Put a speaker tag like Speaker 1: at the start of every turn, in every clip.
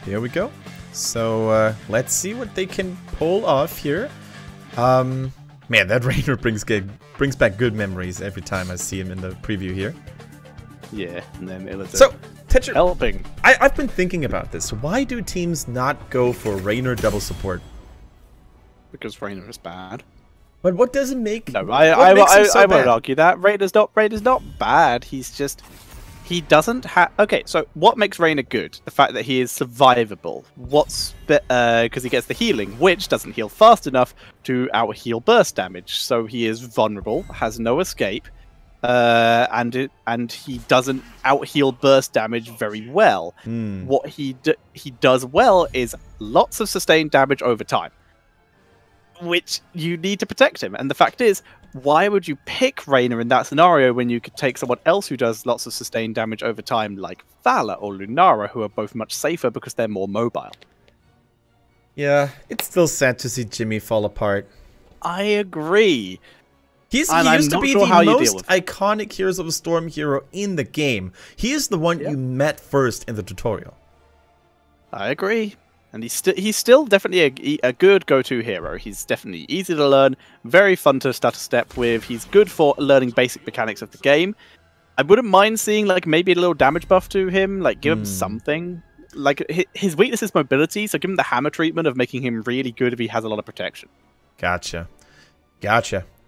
Speaker 1: There we go. So let's see what they can pull off here. Man, that Rainer brings back good memories every time I see him in the preview here.
Speaker 2: Yeah, and then it was
Speaker 1: so Tetcher,
Speaker 2: helping.
Speaker 1: I've been thinking about this. Why do teams not go for Rainer double support?
Speaker 2: Because Rainer is bad.
Speaker 1: But what does it make?
Speaker 2: No, I won't argue that. Rainer's not bad. He's just he doesn't have. Okay, so what makes Rainer good? The fact that he is survivable. What's because he gets the healing, which doesn't heal fast enough to out heal burst damage. So he is vulnerable, has no escape, and he doesn't out heal burst damage very well. What he does well is lots of sustained damage over time, which you need to protect him. And the fact is, why would you pick Rainer in that scenario when you could take someone else who does lots of sustained damage over time, like Vala or Lunara, who are both much safer because they're more mobile?
Speaker 1: Yeah, it's still sad to see Jimmy fall apart.
Speaker 2: I agree.
Speaker 1: He used to be the most iconic Heroes of the Storm hero in the game. He is the one you met first in the tutorial.
Speaker 2: I agree. And he's still definitely a good go-to hero. He's definitely easy to learn, very fun to start a step with. He's good for learning basic mechanics of the game. I wouldn't mind seeing like maybe a little damage buff to him, like give him something. Like his weakness is mobility, so give him the hammer treatment of making him really good if he has a lot of protection. Gotcha.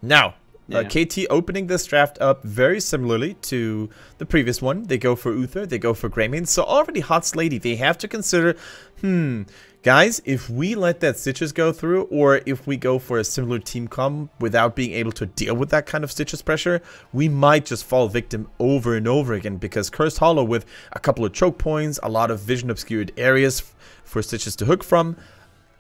Speaker 1: Now, KT opening this draft up very similarly to the previous one. They go for Uther, they go for Greymane. So already Hot Lady, they have to consider, guys, if we let that Stitches go through, or if we go for a similar team comp without being able to deal with that kind of Stitches pressure, we might just fall victim over and over again, because Cursed Hollow with a couple of choke points, a lot of vision obscured areas for Stitches to hook from,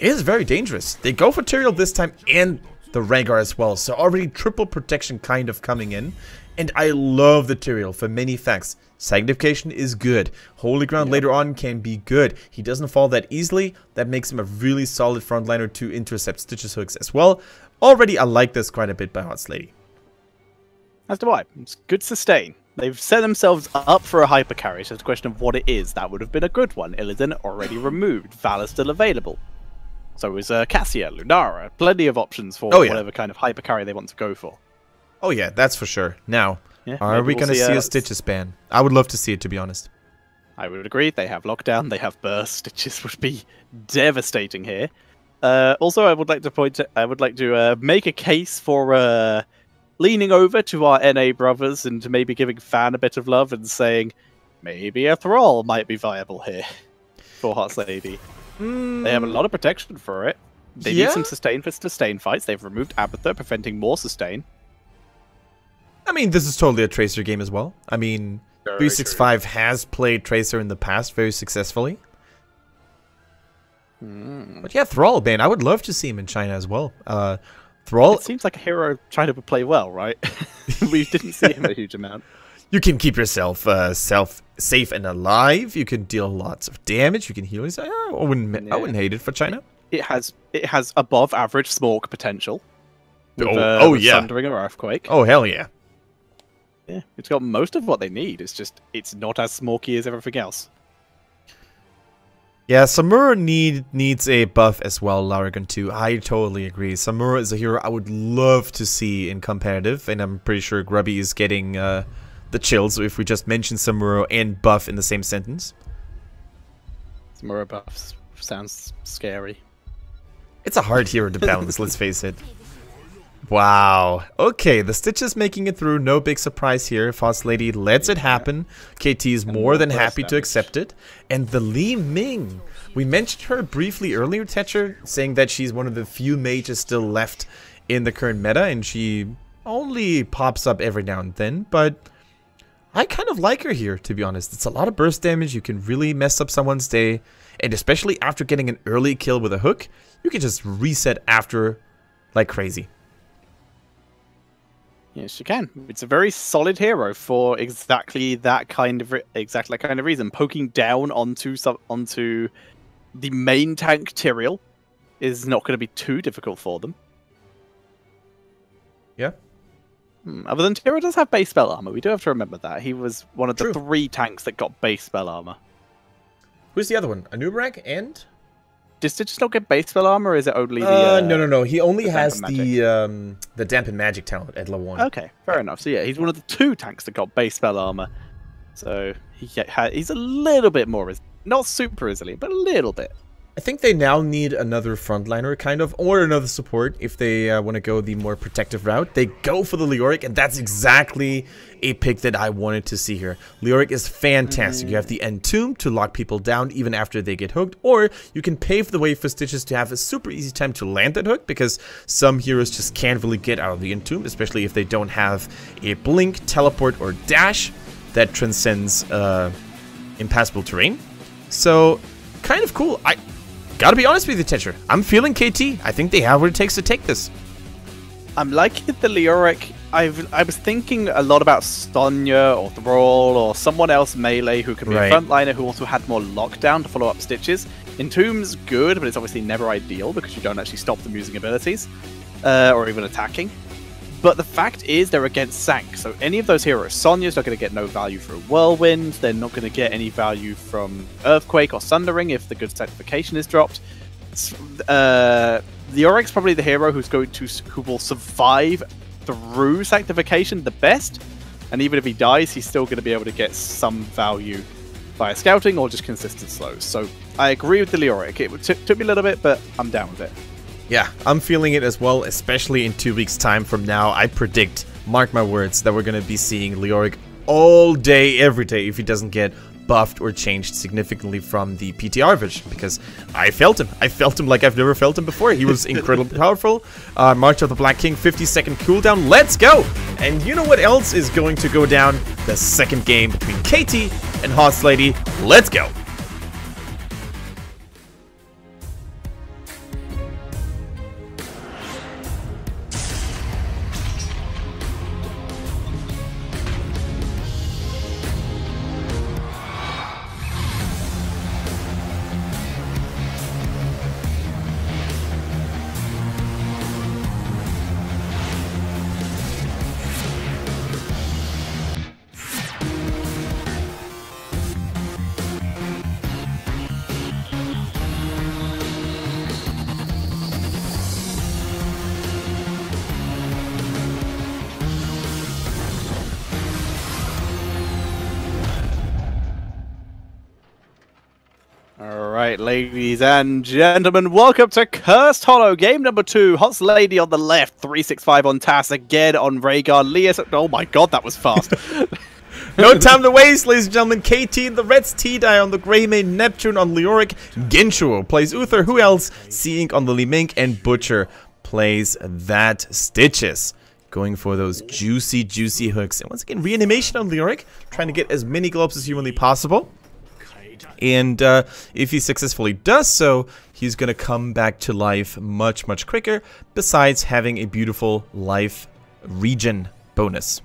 Speaker 1: is very dangerous. They go for Tyrael this time and the Rengar as well, so already triple protection kind of coming in. And I love the Tyrael for many facts. Sanctification is good. Holy Ground later on can be good. He doesn't fall that easily. That makes him a really solid frontliner to intercept Stitches hooks as well. Already I like this quite a bit by Hot Lady.
Speaker 2: As do I. It's good sustain. They've set themselves up for a hyper carry, so it's a question of what it is. That would have been a good one. Illidan already removed. Valor's still available. So is Cassia, Lunara, plenty of options for whatever kind of hyper carry they want to go for.
Speaker 1: Oh yeah, that's for sure. Now, are we going to see a Stitches ban? I would love to see it, to be honest.
Speaker 2: I would agree. They have lockdown, they have burst. Stitches would be devastating here. Also, I would like to make a case for leaning over to our NA brothers and to maybe giving Fan a bit of love and saying maybe a Thrall might be viable here for Hot Lady. They have a lot of protection for it. They need some sustain for sustain fights. They've removed Abathur, preventing more sustain.
Speaker 1: I mean, this is totally a Tracer game as well. I mean, 365 has played Tracer in the past very successfully. But yeah, Thrall, man, I would love to see him in China as well. Thrall...
Speaker 2: It seems like a hero trying to play well, right? We didn't see him a huge amount.
Speaker 1: You can keep yourself safe and alive. You can deal lots of damage. You can heal yourself. I wouldn't hate it for China.
Speaker 2: It has above average smoke potential. With, Thundering or Earthquake.
Speaker 1: Oh hell yeah.
Speaker 2: Yeah, it's got most of what they need. It's just it's not as smoky as everything else.
Speaker 1: Yeah, Samura needs a buff as well, Laragon 2. I totally agree. Samura is a hero I would love to see in competitive, and I'm pretty sure Grubby is getting the chills if we just mention Samuro and buff in the same sentence.
Speaker 2: Samuro buff sounds scary.
Speaker 1: It's a hard hero to balance, let's face it. Wow. Okay, the Stitches making it through. No big surprise here. Hot Lady lets it happen. KT is more than happy to accept it. And the Li Ming. We mentioned her briefly earlier, Tetcher, saying that she's one of the few mages still left in the current meta, and she only pops up every now and then, but I kind of like her here, to be honest. It's a lot of burst damage. You can really mess up someone's day. And especially after getting an early kill with a hook, you can just reset after like crazy.
Speaker 2: Yes, you can. It's a very solid hero for exactly that kind of reason. Poking down onto the main tank Tyrael is not going to be too difficult for them.
Speaker 1: Yeah.
Speaker 2: Other than Tyrael does have base spell armor. We do have to remember that. He was one of the 3 tanks that got base spell armor.
Speaker 1: Who's the other one? Anubarak and?
Speaker 2: Does it just not get base spell armor, or is it only the...
Speaker 1: No. He only has
Speaker 2: the
Speaker 1: Dampen Magic talent at level 1.
Speaker 2: Okay, fair enough. So yeah, he's one of the 2 tanks that got base spell armor. So he's a little bit more... Not super resilient, but a little bit.
Speaker 1: I think they now need another frontliner, kind of, or another support if they want to go the more protective route. They go for the Leoric, and that's exactly a pick that I wanted to see here. Leoric is fantastic. You have the Entomb to lock people down even after they get hooked, or you can pave the way for Stitches to have a super easy time to land that hook, because some heroes just can't really get out of the Entomb, especially if they don't have a blink, teleport, or dash that transcends impassable terrain. So, kind of cool. I gotta be honest with you, Tetra. I'm feeling KT. I think they have what it takes to take this.
Speaker 2: I'm liking the Leoric. I was thinking a lot about Sonya or Thrall or someone else melee who could be a frontliner who also had more lockdown to follow up Stitches. Entomb's good, but it's obviously never ideal because you don't actually stop them using abilities or even attacking. But the fact is they're against Sank, so any of those heroes, Sonya's not going to get no value for Whirlwind, they're not going to get any value from Earthquake or Sundering if the good sanctification is dropped. Leoric's probably the hero who will survive through sanctification the best, and even if he dies, he's still going to be able to get some value via scouting or just consistent slows. So I agree with the Leoric. It took me a little bit, but I'm down with it.
Speaker 1: Yeah, I'm feeling it as well, especially in 2 weeks' time from now. I predict, mark my words, that we're going to be seeing Leoric all day, every day, if he doesn't get buffed or changed significantly from the PTR version, because I felt him. I felt him like I've never felt him before. He was incredibly powerful. March of the Black King, 50-second cooldown. Let's go! And you know what else is going to go down? The second game between KT and Hots Lady. Let's go!
Speaker 2: Alright, ladies and gentlemen, welcome to Cursed Hollow, game number 2. Hots Lady on the left, 365 on Tass, again on Rhaegar, Lias. Oh my god, that was fast.
Speaker 1: No time to waste, ladies and gentlemen. KT, the Reds T-Die on the Greymane, Neptune on Leoric, Ginchuo plays Uther, who else? Seeing on the Li Ming, and Butcher plays that Stitches. Going for those juicy, juicy hooks. And once again, reanimation on Leoric, trying to get as many globes as humanly possible. And if he successfully does so, he's going to come back to life much, much quicker, besides having a beautiful life regen bonus.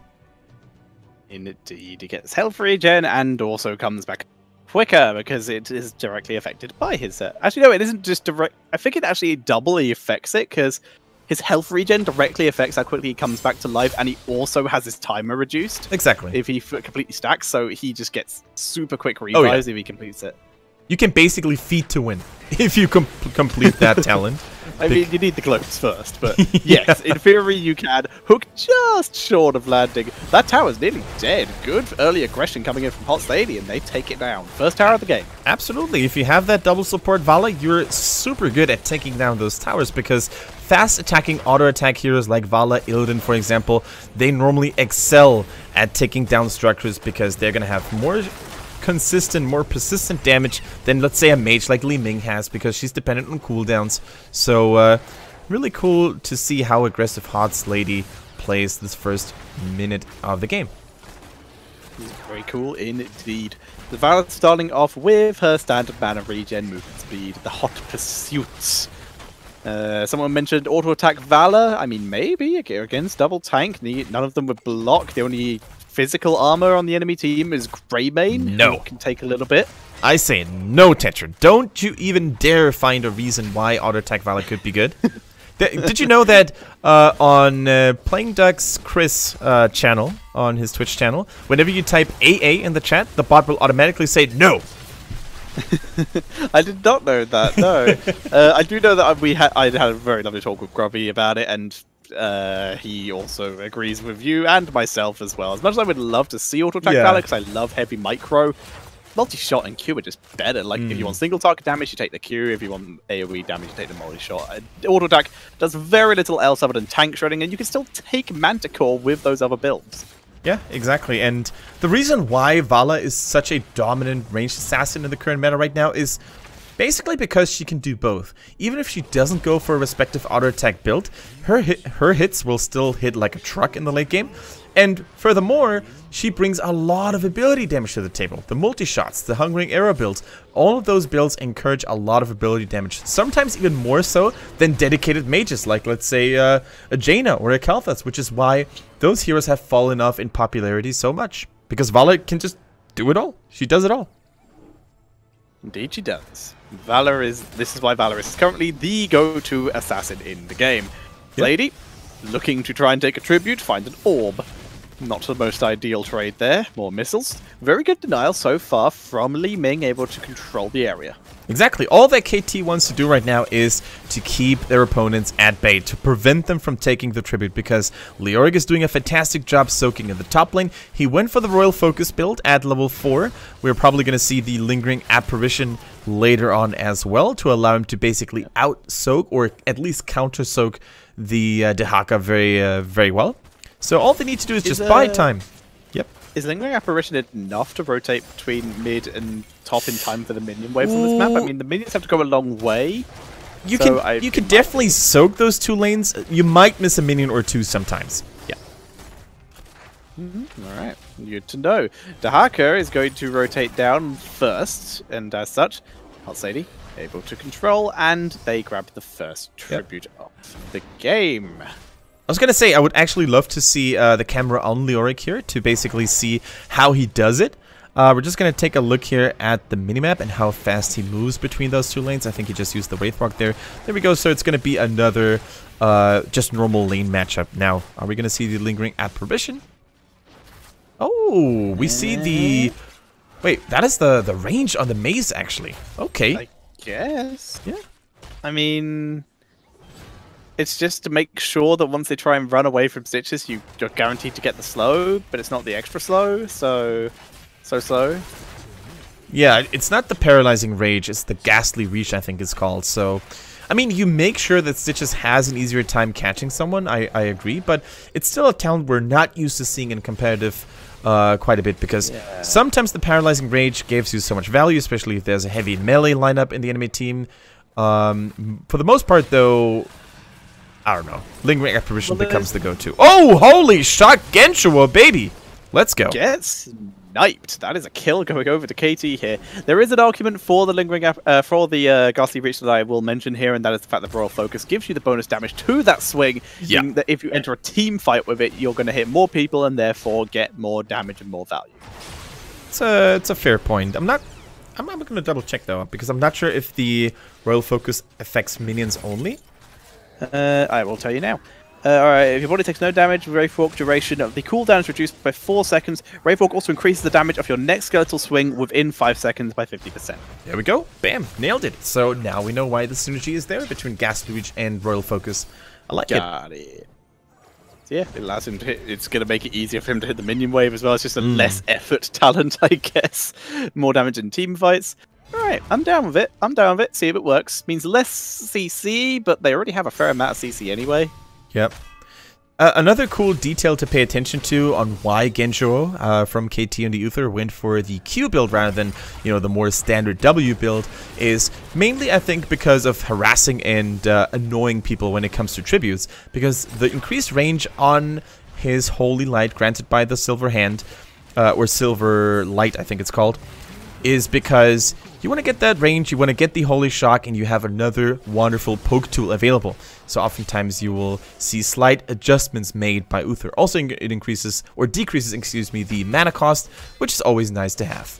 Speaker 2: Indeed, he gets health regen and also comes back quicker because it is directly affected by his... Actually, no, it isn't just direct... I think it actually doubly affects it because his health regen directly affects how quickly he comes back to life, and he also has his timer reduced. Exactly. If he completely stacks, so he just gets super quick revives if he completes it.
Speaker 1: You can basically feed to win if you complete that talent.
Speaker 2: I mean, you need the cloaks first, but yes, in theory you can. Hook just short of landing. That tower's nearly dead. Good early aggression coming in from Hots Lady, and they take it down. First tower of the game.
Speaker 1: Absolutely. If you have that double support Vala, you're super good at taking down those towers, because fast attacking auto attack heroes like Vala, Illidan, for example, they normally excel at taking down structures because they're going to have more consistent, more persistent damage than, let's say, a mage like Li Ming has, because she's dependent on cooldowns. So really cool to see how aggressive Hots Lady plays this first minute of the game.
Speaker 2: Very cool indeed. The Vala starting off with her standard mana regen, movement speed, the hot pursuits. Someone mentioned auto attack Vala. I mean, maybe against double tank. None of them would block. The only physical armor on the enemy team is Greymane.
Speaker 1: No.
Speaker 2: Can take a little bit.
Speaker 1: I say no, Tetra. Don't you even dare find a reason why auto attack Vala could be good. Did you know that on Playing Duck's Chris channel, on his Twitch channel, whenever you type AA in the chat, the bot will automatically say no.
Speaker 2: I did not know that. No, I do know that I had a very lovely talk with Grubby about it, and he also agrees with you and myself as well. As much as I would love to see auto attack Valor, because I love heavy micro, multi-shot and Q are just better. Like, if you want single target damage, you take the Q. If you want AoE damage, you take the multi-shot. Auto attack does very little else other than tank shredding, and you can still take Manticore with those other builds.
Speaker 1: Yeah, exactly. And the reason why Vala is such a dominant ranged assassin in the current meta right now is basically because she can do both. Even if she doesn't go for a respective auto attack build, her hits will still hit like a truck in the late game. And furthermore, she brings a lot of ability damage to the table. The multi-shots, the Hungering Arrow builds, all of those builds encourage a lot of ability damage. Sometimes even more so than dedicated mages, like let's say a Jaina or a Kalthas, which is why those heroes have fallen off in popularity so much. Because Vala can just do it all. She does it all.
Speaker 2: Indeed she does. This is why Valor is currently the go-to assassin in the game. Yep. Lady, looking to try and take a tribute, find an orb. Not the most ideal trade there. More missiles. Very good denial so far from Li Ming, able to control the area.
Speaker 1: Exactly. All that KT wants to do right now is to keep their opponents at bay, to prevent them from taking the tribute, because Leoric is doing a fantastic job soaking in the top lane. He went for the Royal Focus build at level 4. We're probably going to see the Lingering Apparition later on as well, to allow him to basically out-soak, or at least counter-soak the Dehaka very well. So all they need to do is just buy time. Yep.
Speaker 2: Is Lingering Apparition enough to rotate between mid and top in time for the minion waves on this map? I mean, the minions have to go a long way.
Speaker 1: You can definitely soak those two lanes. You might miss a minion or two sometimes. Yeah.
Speaker 2: Alright, good to know. Dehaka is going to rotate down first, and as such, Halsady able to control, and they grab the first tribute of the game.
Speaker 1: I was going to say, I would actually love to see the camera on Leoric here to basically see how he does it. We're just going to take a look here at the minimap and how fast he moves between those two lanes. I think he just used the Wraithwalk there. There we go. So it's going to be another just normal lane matchup. Now, are we going to see the Lingering Apparition? Oh, we see the... Wait, that is the range on the maze, actually. Okay.
Speaker 2: I guess.
Speaker 1: Yeah.
Speaker 2: I mean... It's just to make sure that once they try and run away from Stitches, you're guaranteed to get the slow, but it's not the extra slow, so slow.
Speaker 1: Yeah, it's not the Paralyzing Rage, it's the Ghastly Reach, I think it's called. So, I mean, you make sure that Stitches has an easier time catching someone, I agree, but it's still a talent we're not used to seeing in competitive quite a bit, because sometimes the Paralyzing Rage gives you so much value, especially if there's a heavy melee lineup in the enemy team. For the most part, though... I don't know. Lingering Apparition becomes the go-to. Oh, holy shot, Genshua, baby! Let's go.
Speaker 2: Get sniped. That is a kill going over to KT here. There is an argument for the Ghastly Reach that I will mention here, and that is the fact that Royal Focus gives you the bonus damage to that swing.
Speaker 1: Yeah.
Speaker 2: That if you enter a team fight with it, you're going to hit more people and therefore get more damage and more value.
Speaker 1: It's a fair point. I'm going to double check though, because I'm not sure if the Royal Focus affects minions only.
Speaker 2: I will tell you now. Alright, if your body takes no damage, Wraithwalk duration of the cooldown is reduced by 4 seconds. Wraithwalk also increases the damage of your next skeletal swing within 5 seconds by 50%.
Speaker 1: There we go. Bam. Nailed it. So now we know why the synergy is there between Ghastly Reach and Royal Focus. I like it.
Speaker 2: Got it. So yeah, it allows him to hit. It's going to make it easier for him to hit the minion wave as well. It's just a less effort talent, I guess. More damage in team fights. Alright, I'm down with it. See if it works. Means less CC, but they already have a fair amount of CC anyway.
Speaker 1: Yep. Another cool detail to pay attention to on why Genjo from KT and the Uther went for the Q build rather than, the more standard W build is mainly, I think, because of harassing and annoying people when it comes to tributes. Because the increased range on his Holy Light granted by the Silver Hand, or Silver Light, I think it's called, is because you want to get that range, you want to get the Holy Shock, and you have another wonderful poke tool available. So oftentimes you will see slight adjustments made by Uther. Also, it increases, or decreases, excuse me, the mana cost, which is always nice to have.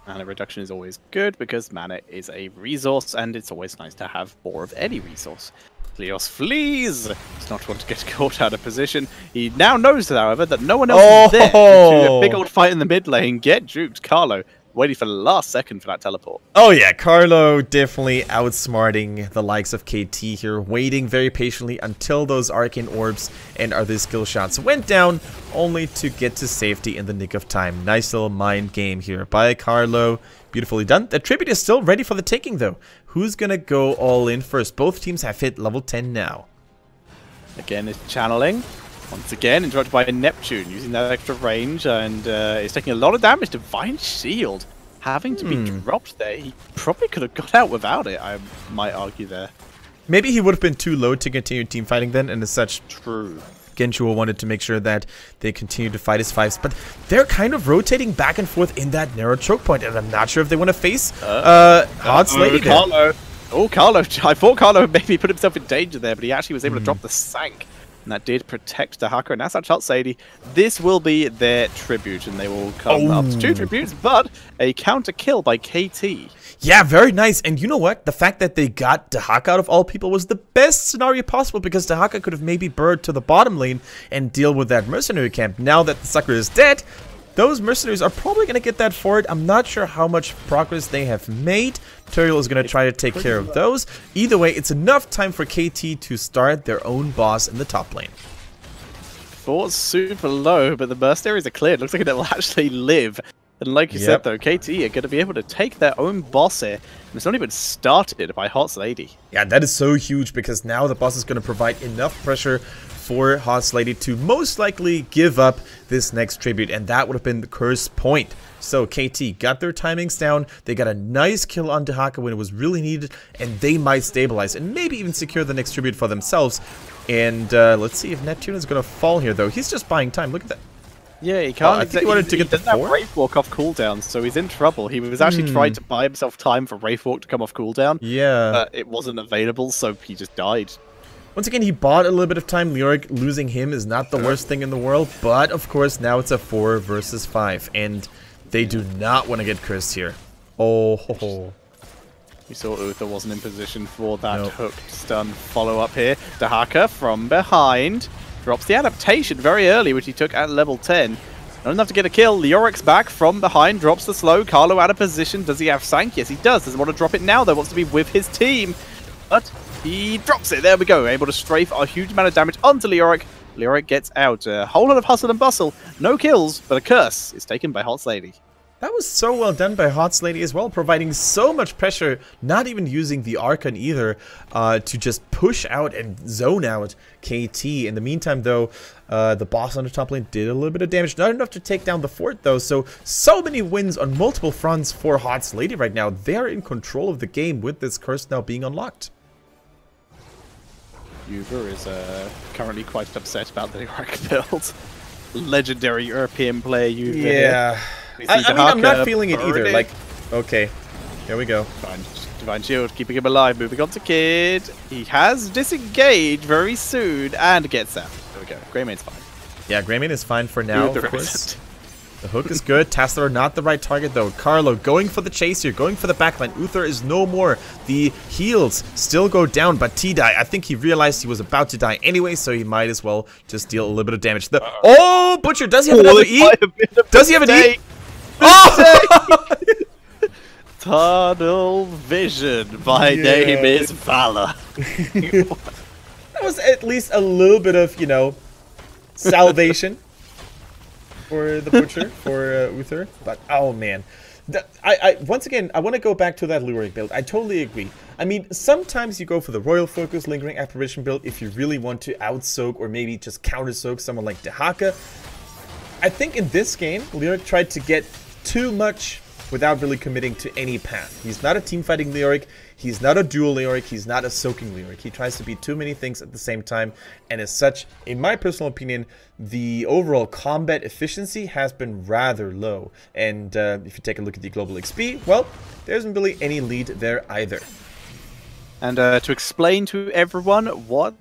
Speaker 2: Mana reduction is always good, because mana is a resource, and it's always nice to have more of any resource. Leos flees! Does not want to get caught out of position. He now knows, however, that no one else is there. To a big old fight in the mid lane. Get juked. Carlo waiting for the last second for that teleport.
Speaker 1: Oh yeah, Carlo definitely outsmarting the likes of KT here, waiting very patiently until those arcane orbs and other skill shots went down, only to get to safety in the nick of time. Nice little mind game here by Carlo. Beautifully done. The tribute is still ready for the taking though. Who's gonna go all in first? Both teams have hit level 10 now.
Speaker 2: Again, it's channeling. Once again, interrupted by Neptune, using that extra range, and it's taking a lot of damage. Divine Shield having to be dropped there. He probably could have got out without it, I might argue there.
Speaker 1: Maybe he would have been too low to continue team fighting then, and as such,
Speaker 2: True.
Speaker 1: Genshua wanted to make sure that they continue to fight his fives, but they're kind of rotating back and forth in that narrow choke point, and I'm not sure if they want to face Hot Lady there.
Speaker 2: Carlo. Oh, Carlo. I thought Carlo maybe put himself in danger there, but he actually was able to drop the Sank. And that did protect the Hacker. And as such, Hot Sadie, this will be their tribute, and they will come up to 2 tributes, but a counter kill by KT.
Speaker 1: Yeah, very nice. And you know what? The fact that they got Dahaka out of all people was the best scenario possible, because Dahaka could have maybe burrowed to the bottom lane and deal with that mercenary camp. Now that the sucker is dead, those mercenaries are probably going to get that forward. I'm not sure how much progress they have made. Turiel is going to try to take care of those. Either way, it's enough time for KT to start their own boss in the top lane.
Speaker 2: Thought super low, but the mercenaries are cleared. Looks like they'll actually live. And like you said, though, KT are going to be able to take their own boss here. And it's not even started by Hot Lady.
Speaker 1: Yeah, that is so huge, because now the boss is going to provide enough pressure for Hot Lady to most likely give up this next tribute, and that would have been the curse point. So KT got their timings down, they got a nice kill on Dahaka when it was really needed, and they might stabilize and maybe even secure the next tribute for themselves. And let's see if Neptune is going to fall here, though. He's just buying time. Look at that.
Speaker 2: Yeah, he can't.
Speaker 1: I think he wanted to get the 4.
Speaker 2: He doesn't have Wraith Walk off cooldown, so he's in trouble. He was actually trying to buy himself time for Wraith Walk to come off cooldown.
Speaker 1: Yeah.
Speaker 2: It wasn't available, so he just died.
Speaker 1: Once again, he bought a little bit of time. Leoric losing him is not the worst thing in the world, but of course now it's a 4 versus 5, and they do not want to get cursed here. Oh, ho, ho.
Speaker 2: We saw Uther wasn't in position for that hooked stun follow-up here. Dahaka from behind drops the adaptation very early, which he took at level 10. Not enough to get a kill. Leoric's back from behind, drops the slow. Carlo out of position. Does he have Sank? Yes, he does. Doesn't want to drop it now, though. Wants to be with his team. But he drops it. There we go. Able to strafe a huge amount of damage onto Leoric. Leoric gets out. A whole lot of hustle and bustle. No kills, but a curse is taken by Hot Lady.
Speaker 1: That was so well done by Hot Lady as well, providing so much pressure, not even using the Archon either, to just push out and zone out KT. In the meantime, though, the boss on the top lane did a little bit of damage. Not enough to take down the fort, though, so many wins on multiple fronts for Hot Lady right now. They're in control of the game with this curse now being unlocked.
Speaker 2: Uber is currently quite upset about the Leoric build. Legendary European player Uber.
Speaker 1: Yeah. I mean, I'm not feeling it either. Like, okay, here we go.
Speaker 2: Divine Shield, keeping him alive. Moving on to Kid. He has disengaged very soon and gets out. There we go. Greymane's fine.
Speaker 1: Yeah, Greymane is fine for now, of course. The hook is good. Tassadar not the right target, though. Carlo going for the chase here, going for the backline. Uther is no more. The heals still go down, but T-Die, I think he realized he was about to die anyway, so he might as well just deal a little bit of damage. Oh, Butcher, does he have another E? Does he have an E? Oh!
Speaker 2: Tunnel Vision. My name is Valor.
Speaker 1: That was at least a little bit of, you know, salvation for the Butcher, for Uther. But, oh man. Once again, I want to go back to that Leoric build. I totally agree. I mean, sometimes you go for the Royal Focus Lingering Apparition build if you really want to out-soak or maybe just counter-soak someone like Dahaka. I think in this game, Leoric tried to get too much without really committing to any path. He's not a team-fighting Leoric, he's not a dual Leoric, he's not a soaking Leoric. He tries to be too many things at the same time, and as such, in my personal opinion, the overall combat efficiency has been rather low. And if you take a look at the global XP, well, there isn't really any lead there either.
Speaker 2: And to explain to everyone what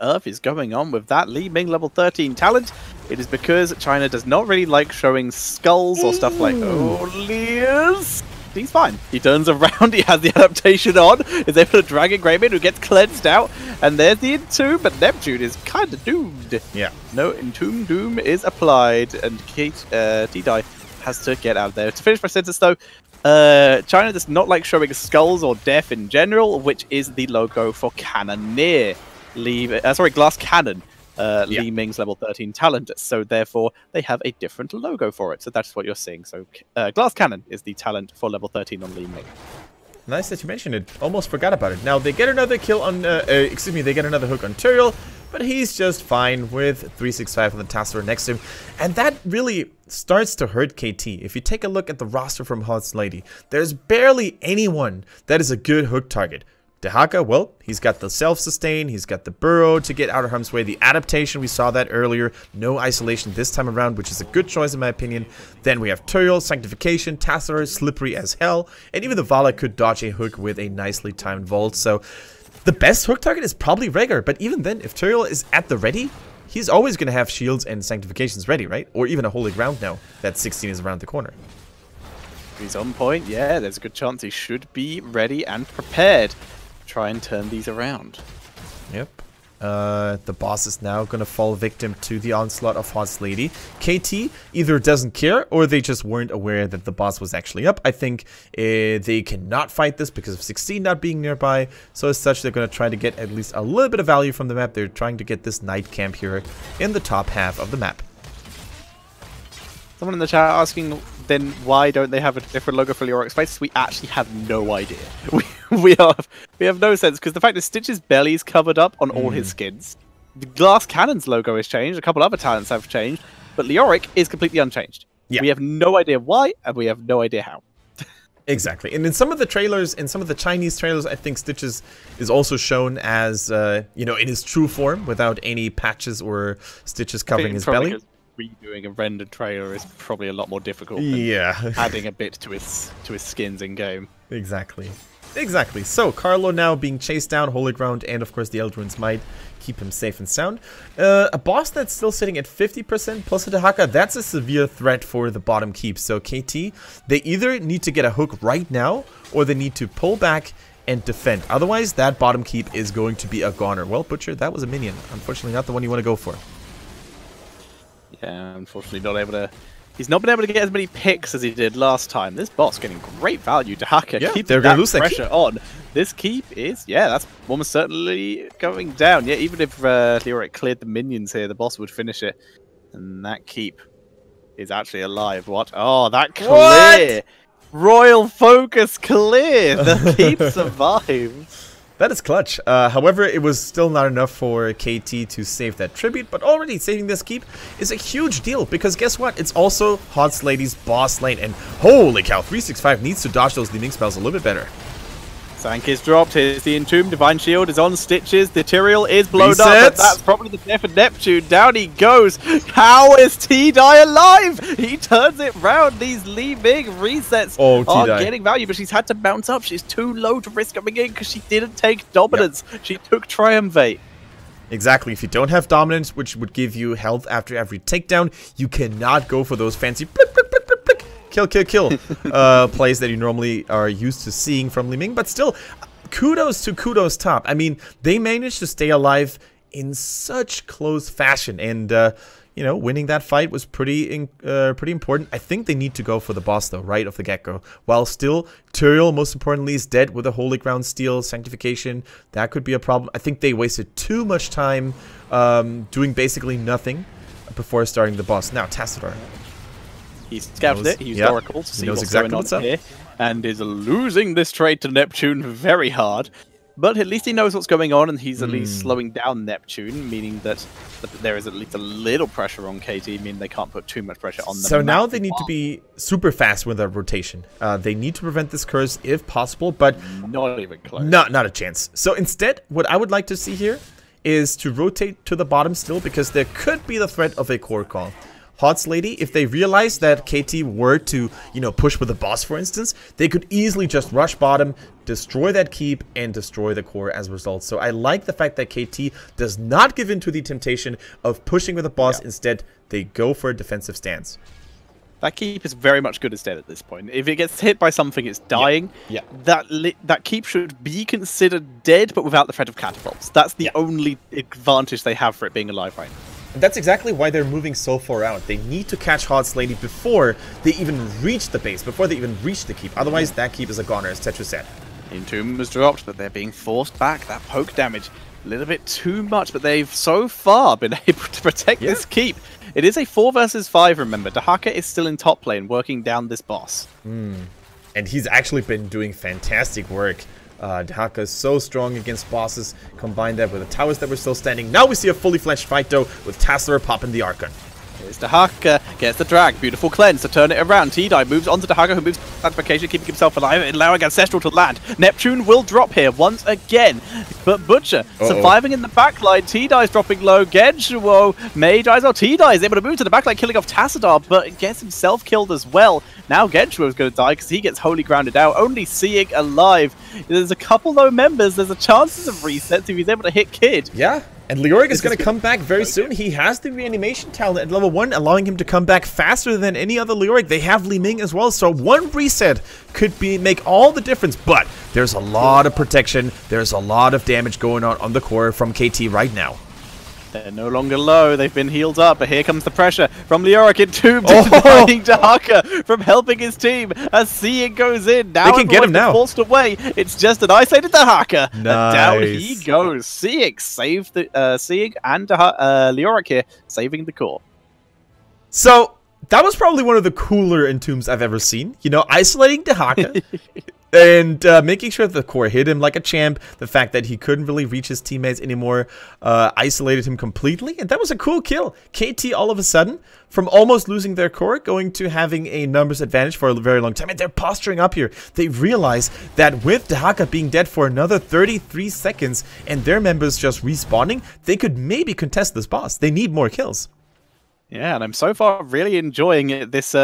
Speaker 2: earth is going on with that Li Ming level 13 talent, it is because China does not really like showing skulls or stuff like, oh, Lears. He's fine. He turns around, he has the adaptation on, is able to drag in Greymane, who gets cleansed out, and there's the Entomb, but Neptune is kind of doomed.
Speaker 1: Yeah.
Speaker 2: No, Entomb Doom is applied, and Kate, T-Die has to get out there. To finish my sentence though, China does not like showing skulls or death in general, which is the logo for Cannoneer. Glass Cannon. Li Ming's level 13 talent, so therefore they have a different logo for it. So that's what you're seeing. So Glass Cannon is the talent for level 13 on Li Ming.
Speaker 1: Nice that you mentioned it. Almost forgot about it. Now they get another kill on, they get another hook on Turiel, but he's just fine with 365 on the Tassador next to him. And that really starts to hurt KT. If you take a look at the roster from Hot's Lady, there's barely anyone that is a good hook target. Dehaka, well, he's got the self-sustain, he's got the burrow to get out of harm's way, the adaptation, we saw that earlier, no isolation this time around, which is a good choice in my opinion. Then we have Turiel, Sanctification, Tassador, slippery as hell, and even the Vala could dodge a hook with a nicely timed vault, so the best hook target is probably Rhaegar, but even then, if Turiel is at the ready, he's always going to have shields and sanctifications ready, right? Or even a holy ground now that 16 is around the corner.
Speaker 2: He's on point, yeah, there's a good chance he should be ready and prepared. Try and turn these around.
Speaker 1: Yep. The boss is now going to fall victim to the onslaught of Hot's Lady. KT either doesn't care or they just weren't aware that the boss was actually up. I think they cannot fight this because of 16 not being nearby. So as such, they're going to try to get at least a little bit of value from the map. They're trying to get this night camp here in the top half of the map.
Speaker 2: Someone in the chat asking, then why don't they have a different logo for Leoric's face? We actually have no idea. We have no sense, because the fact is Stitch's belly is covered up on all his skins. The Glass Cannon's logo has changed, a couple other talents have changed, but Leoric is completely unchanged. Yeah. We have no idea why, and we have no idea how.
Speaker 1: Exactly. And in some of the trailers, in some of the Chinese trailers, I think Stitches is also shown as, you know, in his true form, without any patches or stitches covering his belly.
Speaker 2: Redoing a rendered trailer is probably a lot more difficult.
Speaker 1: Yeah.
Speaker 2: Adding a bit to his skins in game.
Speaker 1: Exactly. Exactly. So Carlo now being chased down, Holy Ground, and of course the Eldruins might keep him safe and sound. A boss that's still sitting at 50% plus a Dehaka, that's a severe threat for the bottom keep. So KT, they either need to get a hook right now, or they need to pull back and defend. Otherwise, that bottom keep is going to be a goner. Well, Butcher, that was a minion. Unfortunately, not the one you want to go for.
Speaker 2: Yeah, unfortunately not able to... He's not been able to get as many picks as he did last time. This boss getting great value to Dehaka.
Speaker 1: Yeah,
Speaker 2: keep
Speaker 1: they're going to lose
Speaker 2: pressure on. This keep is... Yeah, that's almost certainly going down. Yeah, even if Leoric cleared the minions here, the boss would finish it. And that keep is actually alive. What? Oh, that clear! What? Royal Focus clear! The keep survives.
Speaker 1: That is clutch. However, it was still not enough for KT to save that tribute, but already saving this keep is a huge deal, because guess what? It's also Hot's Lady's boss lane, and holy cow, 365 needs to dodge those leading spells a little bit better.
Speaker 2: Sank is dropped. Here's the Entomb. Divine Shield is on Stitches. The Tyrael is blown up, but that's probably the death of Neptune. Down he goes. How is T-Die alive? He turns it round. These Li Ming resets are getting value, but she's had to bounce up. She's too low to risk coming in because she didn't take Dominance. Yep. She took Triumvirate.
Speaker 1: Exactly. If you don't have Dominance, which would give you health after every takedown, you cannot go for those fancy blip, blip, blip, blip, blip, kill, kill, kill plays that you normally are used to seeing from Li Ming. But still, kudos to Kudos top. I mean, they managed to stay alive in such close fashion, and you know, winning that fight was pretty important. I think they need to go for the boss though, right off the get-go. While still, Turiel, most importantly, is dead with a Holy Ground steal, Sanctification. That could be a problem. I think they wasted too much time doing basically nothing before starting the boss. Now, Tassador.
Speaker 2: He scouted it, he used Oracle to see what's going on here, and is losing this trade to Neptune very hard. But at least he knows what's going on, and he's at least slowing down Neptune, meaning that there is at least a little pressure on KT, meaning they can't put too much pressure on them.
Speaker 1: So now they need to be super fast with their rotation. They need to prevent this curse if possible, but
Speaker 2: not even close.
Speaker 1: Not a chance. So instead, what I would like to see here is to rotate to the bottom still, because there could be the threat of a core call. Hot's Lady, if they realize that KT were to, you know, push with the boss, for instance, they could easily just rush bottom, destroy that keep, and destroy the core as a result. So I like the fact that KT does not give in to the temptation of pushing with the boss. Instead, they go for a defensive stance.
Speaker 2: That keep is very much good instead at this point. If it gets hit by something, it's dying.
Speaker 1: Yeah.
Speaker 2: That keep should be considered dead, but without the threat of catapults. That's the only advantage they have for it being alive right now.
Speaker 1: And that's exactly why they're moving so far out. They need to catch Hot Lady before they even reach the base, before they even reach the keep. Otherwise, that keep is a goner, as Tetra said.
Speaker 2: Entomb was dropped, but they're being forced back. That poke damage, a little bit too much, but they've so far been able to protect this keep. It is a 4 versus 5, remember. Dahaka is still in top lane, working down this boss.
Speaker 1: And he's actually been doing fantastic work. Dahaka is so strong against bosses. Combine that with the towers that were still standing. Now we see a fully fledged fight, though, with Tassler popping the Archon.
Speaker 2: Here's Dahaka, gets the drag, beautiful cleanse to turn it around. T-Dive moves onto Dahaka, who moves Sanctification, keeping himself alive, allowing Ancestral to land. Neptune will drop here once again, but Butcher surviving in the backline. T-Dive's dropping low, Genshuo, Mage Eyes, T-Dive is able to move to the backline, killing off Tassadar, but gets himself killed as well. Now Genshuo is going to die because he gets wholly grounded out, only Seeing alive. There's a couple low members, there's a chances of resets if he's able to hit Kid.
Speaker 1: Yeah. And Leoric is going to come back very soon. He has the reanimation talent at level 1, allowing him to come back faster than any other Leoric. They have Li Ming as well, so one reset could make all the difference. But there's a lot of protection. There's a lot of damage going on the core from KT right now.
Speaker 2: They're no longer low, they've been healed up, but here comes the pressure from Leoric. Entombed denying Dahaka from helping his team as Seeing goes in. Now
Speaker 1: they can get him now.
Speaker 2: Forced away. It's just an isolated Dahaka.
Speaker 1: Nice.
Speaker 2: And down he goes. Seeing saved the Seeing and Leoric here, saving the core.
Speaker 1: So that was probably one of the cooler Entombs I've ever seen. You know, isolating Dahaka. And making sure that the core hit him like a champ. The fact that he couldn't really reach his teammates anymore isolated him completely. And that was a cool kill. KT all of a sudden, from almost losing their core, going to having a numbers advantage for a very long time. And they're posturing up here. They realize that with Dahaka being dead for another 33 seconds and their members just respawning, they could maybe contest this boss. They need more kills.
Speaker 2: Yeah, and I'm so far really enjoying it, this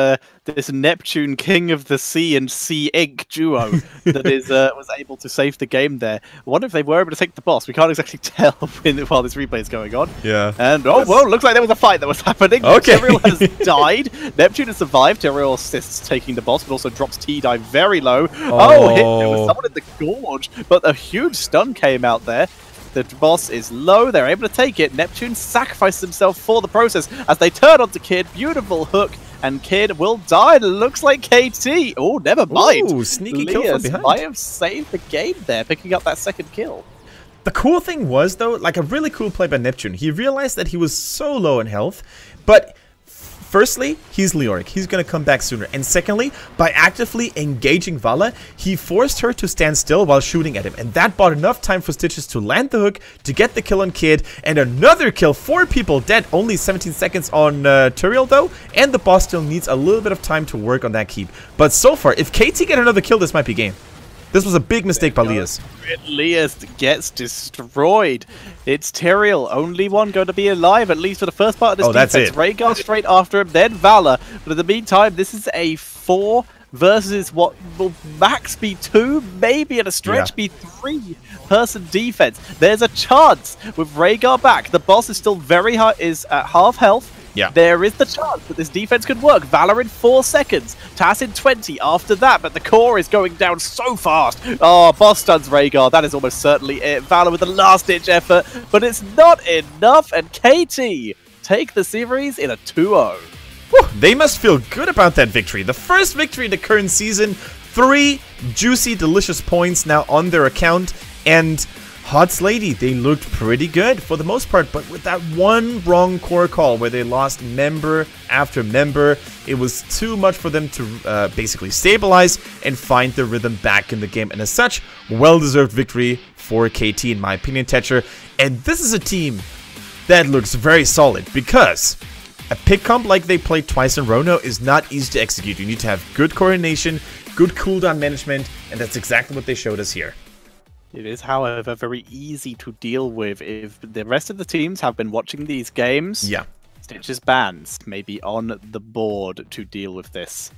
Speaker 2: Neptune King of the Sea and Sea Ink duo that is was able to save the game there. I wonder if they were able to take the boss. We can't exactly tell while this replay is going on.
Speaker 1: Yeah.
Speaker 2: And well, looks like there was a fight that was happening.
Speaker 1: Okay.
Speaker 2: Tyrael has died. Neptune has survived. Tyrael assists taking the boss, but also drops T-Dive very low. Hit. There was someone in the gorge, but a huge stun came out there. The boss is low, they're able to take it. Neptune sacrifices himself for the process as they turn onto Kid. Beautiful hook, and Kid will die. It looks like KT. Oh, never mind.
Speaker 1: Ooh, sneaky kill from behind.
Speaker 2: Might have saved the game there, picking up that second kill.
Speaker 1: The cool thing was, though, like a really cool play by Neptune. He realized that he was so low in health, but firstly, he's Leoric. He's going to come back sooner. And secondly, by actively engaging Vala, he forced her to stand still while shooting at him. And that bought enough time for Stitches to land the hook, to get the kill on Kid, and another kill. 4 people dead, only 17 seconds on Tyrael, though. And the boss still needs a little bit of time to work on that keep. But so far, if KT get another kill, this might be game. This was a big mistake by Lias.
Speaker 2: Lias gets destroyed. It's Tyrael, only one going to be alive, at least for the first part of this defense.
Speaker 1: That's it.
Speaker 2: Rhaegar straight after him, then Valor. But in the meantime, this is a 4 versus what will max be 2, maybe at a stretch be 3-person defense. There's a chance with Rhaegar back. The boss is still very high, is at half health.
Speaker 1: Yeah.
Speaker 2: There is the chance that this defense could work. Valor in 4 seconds. Tass in 20 after that, but the core is going down so fast. Oh, boss stuns Rhaegar. That is almost certainly it. Valor with the last-ditch effort, but it's not enough, and KT take the series in a 2-0.
Speaker 1: They must feel good about that victory. The first victory in the current season. 3 juicy, delicious points now on their account, and Hot Lady, they looked pretty good for the most part, but with that one wrong core call where they lost member after member, it was too much for them to basically stabilize and find the rhythm back in the game. And as such, well-deserved victory for KT in my opinion, Tetcher. And this is a team that looks very solid because a pick comp like they played twice in a row now is not easy to execute. You need to have good coordination, good cooldown management, and that's exactly what they showed us here.
Speaker 2: It is, however, very easy to deal with if the rest of the teams have been watching these games.
Speaker 1: Yeah.
Speaker 2: Stitch's bans may be on the board to deal with this.